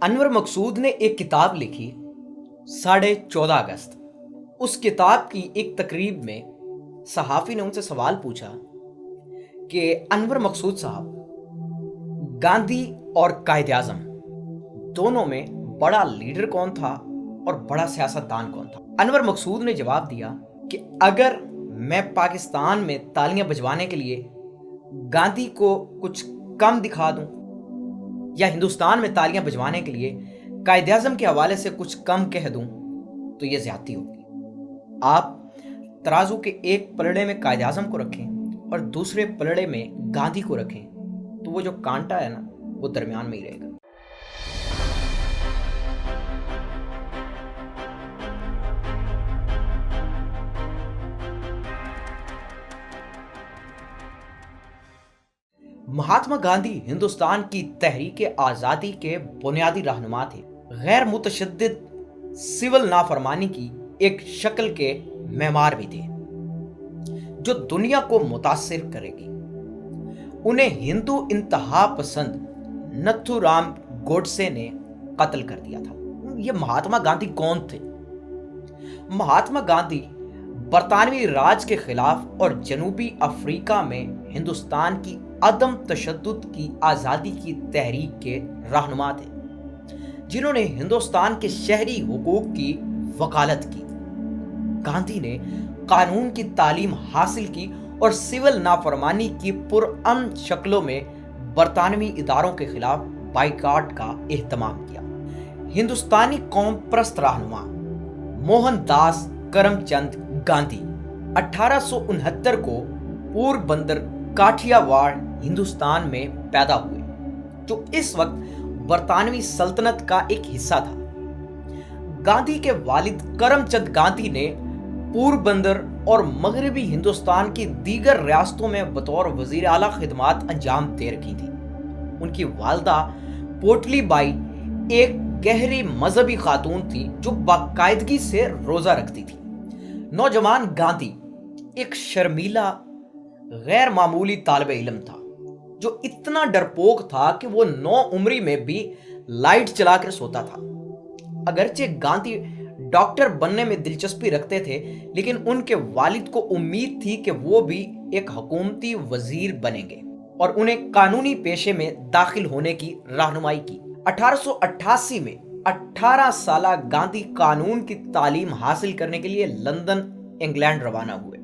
انور مقصود نے ایک کتاب لکھی 14.5 اگست۔ اس کتاب کی ایک تقریب میں صحافی نے ان سے سوال پوچھا کہ انور مقصود صاحب، گاندھی اور قائد اعظم دونوں میں بڑا لیڈر کون تھا اور بڑا سیاستدان کون تھا؟ انور مقصود نے جواب دیا کہ اگر میں پاکستان میں تالیاں بجوانے کے لیے گاندھی کو کچھ کم دکھا دوں یا ہندوستان میں تالیاں بجوانے کے لیے قائد اعظم کے حوالے سے کچھ کم کہہ دوں تو یہ زیادتی ہوگی۔ آپ ترازو کے ایک پلڑے میں قائد اعظم کو رکھیں اور دوسرے پلڑے میں گاندھی کو رکھیں تو وہ جو کانٹا ہے نا، وہ درمیان میں ہی رہے گا۔ مہاتما گاندھی ہندوستان کی تحریک آزادی کے بنیادی رہنما تھے۔ غیر متشدد سول نافرمانی کی ایک شکل کے معمار بھی تھے جو دنیا کو متاثر کرے گی۔ انہیں ہندو انتہا پسند نتھو رام گوڈسے نے قتل کر دیا تھا۔ یہ مہاتما گاندھی کون تھے؟ مہاتما گاندھی برطانوی راج کے خلاف اور جنوبی افریقہ میں ہندوستان کی عدم تشدد کی آزادی کی تحریک کے رہنما تھے، جنہوں نے ہندوستان کے شہری حقوق کی وکالت کی۔ گاندھی نے قانون کی تعلیم حاصل کی اور سول نافرمانی کی پرامن شکلوں میں برطانوی اداروں کے خلاف بائیکاٹ کا اہتمام کیا۔ ہندوستانی قوم پرست رہنما موہن داس کرم چند گاندھی 1869 کو پوربندر کاٹھیا واڑ ہندوستان میں پیدا ہوئے، جو اس وقت برطانوی سلطنت کا ایک حصہ تھا۔ گاندھی کے والد کرم چند گاندھی نے پوربندر اور مغربی ہندوستان کی دیگر ریاستوں میں بطور وزیر اعلیٰ خدمات انجام دے رکھی تھی۔ ان کی والدہ پوٹلی بائی ایک گہری مذہبی خاتون تھی جو باقاعدگی سے روزہ رکھتی تھی۔ نوجوان گاندھی ایک شرمیلا غیر معمولی طالب علم تھا جو اتنا ڈرپوک تھا کہ وہ 9 عمری میں بھی لائٹ چلا کر سوتا تھا۔ اگرچہ گاندھی ڈاکٹر بننے میں دلچسپی رکھتے تھے، لیکن ان کے والد کو امید تھی کہ وہ بھی ایک حکومتی وزیر بنیں گے اور انہیں قانونی پیشے میں داخل ہونے کی رہنمائی کی۔ 1888 میں 18 سالہ گاندھی قانون کی تعلیم حاصل کرنے کے لیے لندن، انگلینڈ روانہ ہوئے۔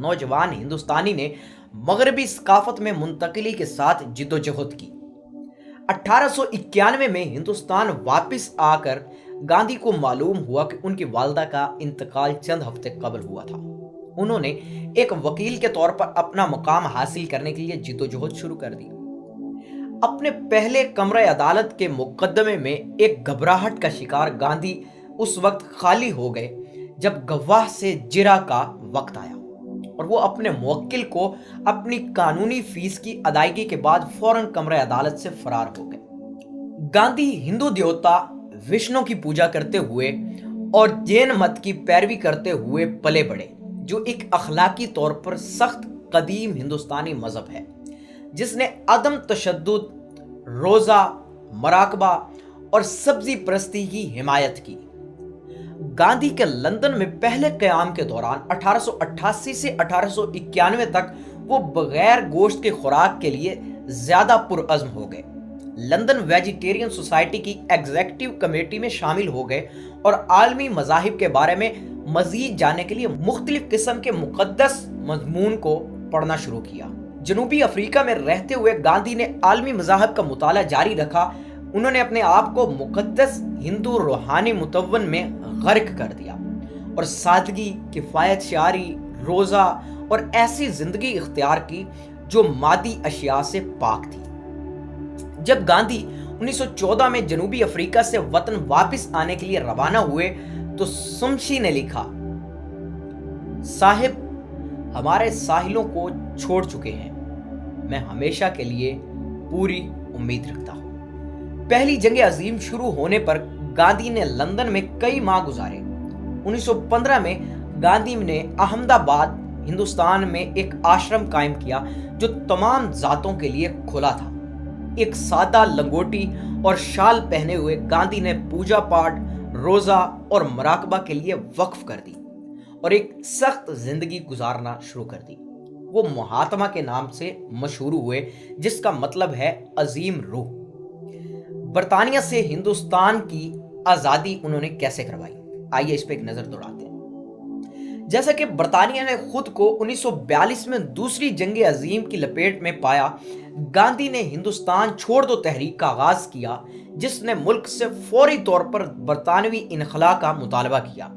نوجوان ہندوستانی نے مغربی ثقافت میں منتقلی کے ساتھ جدوجہد کی۔ 1891 میں ہندوستان واپس آ کر گاندھی کو معلوم ہوا کہ ان کی والدہ کا انتقال چند ہفتے قبل ہوا تھا۔ انہوں نے ایک وکیل کے طور پر اپنا مقام حاصل کرنے کے لیے جدوجہد شروع کر دی۔ اپنے پہلے کمرہ عدالت کے مقدمے میں ایک گھبراہٹ کا شکار گاندھی اس وقت خالی ہو گئے جب گواہ سے جرا کا وقت آیا اور وہ اپنے موکل کو اپنی قانونی فیس کی ادائیگی کے بعد فوراً کمرہ عدالت سے فرار ہو گئے۔ گاندھی ہندو دیوتا وشنو کی پوجا کرتے ہوئے اور جین مت کی پیروی کرتے ہوئے پلے بڑھے، جو ایک اخلاقی طور پر سخت قدیم ہندوستانی مذہب ہے جس نے عدم تشدد، روزہ، مراقبہ اور سبزی پرستی کی حمایت کی۔ گاندھی کے لندن میں پہلے قیام کے دوران 1888 سے 1891 تک وہ بغیر گوشت کے خوراک کے لیے زیادہ پرعزم ہو گئے۔ لندن ویجیٹیرین سوسائٹی کی ایگزیکٹو کمیٹی میں شامل ہو گئے اور عالمی مذاہب کے بارے میں مزید جاننے کے لیے مختلف قسم کے مقدس مضمون کو پڑھنا شروع کیا۔ جنوبی افریقہ میں رہتے ہوئے گاندھی نے عالمی مذاہب کا مطالعہ جاری رکھا۔ انہوں نے اپنے آپ کو مقدس ہندو روحانی متون میں غرق کر دیا اور سادگی، کفایت شعاری، روزہ اور ایسی زندگی اختیار کی جو مادی اشیاء سے پاک تھی۔ جب گاندھی 1914 میں جنوبی افریقہ سے وطن واپس آنے کے لیے روانہ ہوئے تو سمشی نے لکھا، صاحب ہمارے ساحلوں کو چھوڑ چکے ہیں، میں ہمیشہ کے لیے پوری امید رکھتا ہوں۔ پہلی جنگ عظیم شروع ہونے پر گاندھی نے لندن میں کئی ماہ گزارے۔ 1915 میں گاندھی نے احمد آباد ہندوستان میں ایک آشرم قائم کیا جو تمام ذاتوں کے لیے کھلا تھا۔ ایک سادہ لنگوٹی اور شال پہنے ہوئے گاندھی نے پوجا پاٹ، روزہ اور مراقبہ کے لیے وقف کر دی اور ایک سخت زندگی گزارنا شروع کر دی۔ وہ مہاتما کے نام سے مشہور ہوئے، جس کا مطلب ہے عظیم روح۔ برطانیہ سے ہندوستان کی آزادی انہوں نے کیسے کروائی؟ آئیے اس پہ ایک نظر دوڑاتے ہیں۔ جیسا کہ برطانیہ نے خود کو 1942 میں دوسری جنگ عظیم کی لپیٹ میں پایا، گاندھی نے ہندوستان چھوڑ دو تحریک کا آغاز کیا، جس نے ملک سے فوری طور پر برطانوی انخلاء کا مطالبہ کیا۔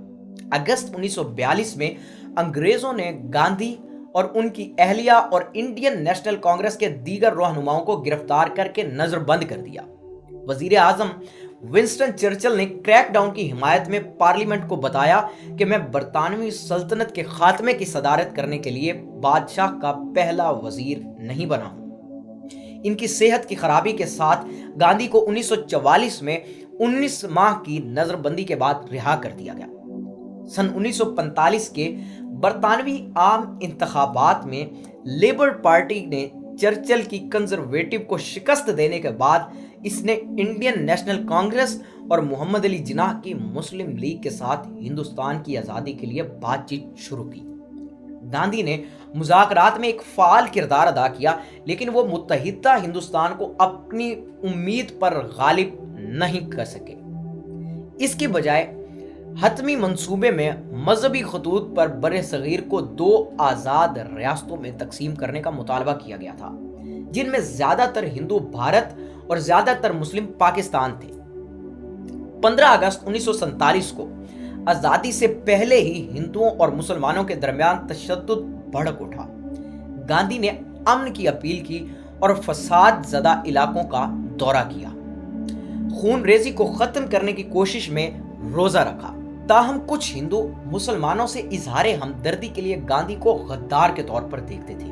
اگست 1942 میں انگریزوں نے گاندھی اور ان کی اہلیہ اور انڈین نیشنل کانگریس کے دیگر رہنماؤں کو گرفتار کر کے نظر بند کر دیا۔ وزیر اعظم ونسٹن چرچل نے کریک ڈاؤن کی حمایت میں پارلیمنٹ کو بتایا کہ میں برطانوی سلطنت کے خاتمے کی صدارت کرنے کے لیے بادشاہ کا پہلا وزیر نہیں بنا ہوں۔ ان کی صحت کی خرابی کے ساتھ گاندھی کو 1944 میں 19 ماہ کی نظر بندی کے بعد رہا کر دیا گیا۔ سن 1945 کے برطانوی عام انتخابات میں لیبر پارٹی نے چرچل کی کنزرویٹو کو شکست دینے کے بعد اس نے انڈین نیشنل کانگریس اور محمد علی جناح کی مسلم لیگ کے ساتھ ہندوستان کی آزادی کے لیے بات چیت شروع کی۔ گاندھی نے مذاکرات میں ایک فعال کردار ادا کیا، لیکن وہ متحدہ ہندوستان کو اپنی امید پر غالب نہیں کر سکے۔ اس کی بجائے حتمی منصوبے میں مذہبی خطوط پر بر صغیر کو 2 آزاد ریاستوں میں تقسیم کرنے کا مطالبہ کیا گیا تھا، جن میں زیادہ تر ہندو بھارت اور زیادہ تر مسلم پاکستان تھے۔ 15 اگست 1947 کو آزادی سے پہلے ہی ہندوؤں اور مسلمانوں کے درمیان تشدد بھڑک اٹھا۔ گاندھی نے امن کی اپیل کی اور فساد زدہ علاقوں کا دورہ کیا۔ خون ریزی کو ختم کرنے کی کوشش میں روزہ رکھا۔ تاہم کچھ ہندو مسلمانوں سے اظہار ہمدردی کے لیے گاندھی کو غدار کے طور پر دیکھتے تھے۔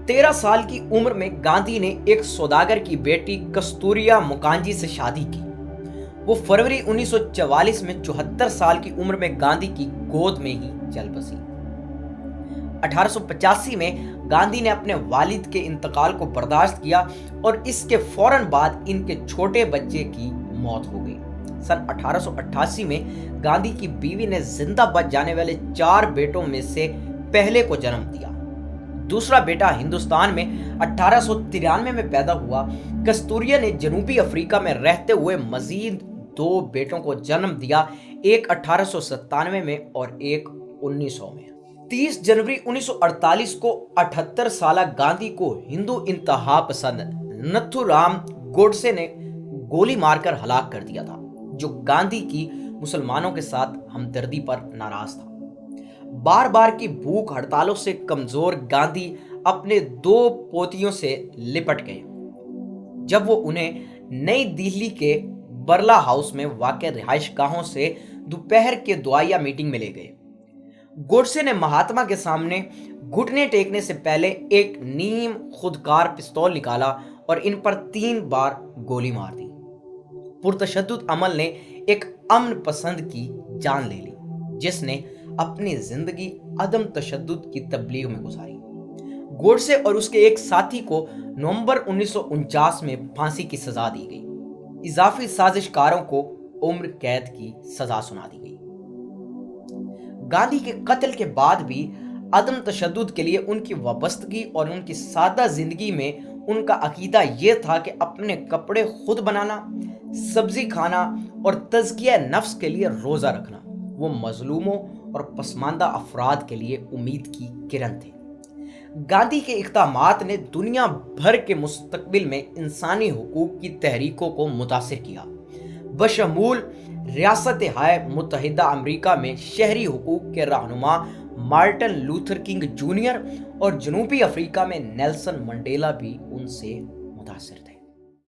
13 سال کی عمر میں گاندھی نے ایک سوداگر کی بیٹی کستوریا مکانجی سے شادی کی۔ وہ فروری 1944 میں 74 سال کی عمر میں گاندھی کی گود میں ہی چل بسی۔ 1885 میں گاندھی نے اپنے والد کے انتقال کو برداشت کیا اور اس کے فوراً بعد ان کے چھوٹے بچے کی موت ہو گئی۔ سن 1888 میں گاندھی کی بیوی نے زندہ بچ جانے والے 4 بیٹوں میں سے پہلے کو جنم دیا۔ دوسرا بیٹا ہندوستان میں 1893 میں پیدا ہوا۔ کستوریا نے جنوبی افریقہ میں رہتے ہوئے مزید 2 بیٹوں کو جنم دیا، ایک 1897 میں اور ایک 1900 میں۔ 30 جنوری 1948 کو 78 سالہ گاندھی کو ہندو انتہا پسند نتھو رام گوڈسے نے گولی مار کر ہلاک کر دیا تھا، جو گاندھی کی مسلمانوں کے ساتھ ہمدردی پر ناراض تھا۔ بار بار کی بھوک ہڑتالوں سے کمزور گاندھی اپنے 2 پوتیوں سے لپٹ گئے جب وہ انہیں نئی دہلی کے برلا ہاؤس میں واقع رہائش گاہوں سے دوپہر کے دعائیہ میٹنگ میں لے گئے۔ گوڈسے نے مہاتما کے سامنے گھٹنے ٹیکنے سے پہلے ایک نیم خودکار پستول نکالا اور ان پر 3 بار گولی مار دی۔ پرتشدد عمل نے ایک امن پسند کی جان لے لی، جس نے اپنی زندگی عدم تشدد کی تبلیغ میں گزاری۔ گوڈسے اور اس کے ایک ساتھی کو نومبر 1949 میں پھانسی کی سزا دی گئی۔ اضافی سازش کاروں کو عمر قید کی سزا سنا دی گئی۔ گاندھی کے قتل کے بعد بھی عدم تشدد کے لیے ان کی وابستگی اور ان کی سادہ زندگی میں ان کا عقیدہ یہ تھا کہ اپنے کپڑے خود بنانا، سبزی کھانا اور تزکیہ نفس کے لیے روزہ رکھنا۔ وہ مظلوموں اور پسماندہ افراد کے لیے امید کی کرن تھے۔ گاندھی کے اقدامات نے دنیا بھر کے مستقبل میں انسانی حقوق کی تحریکوں کو متاثر کیا، بشمول ریاستہائے متحدہ امریکہ میں شہری حقوق کے رہنما مارٹن لوتھر کنگ جونیئر اور جنوبی افریقہ میں نیلسن منڈیلا بھی ان سے متاثر تھے۔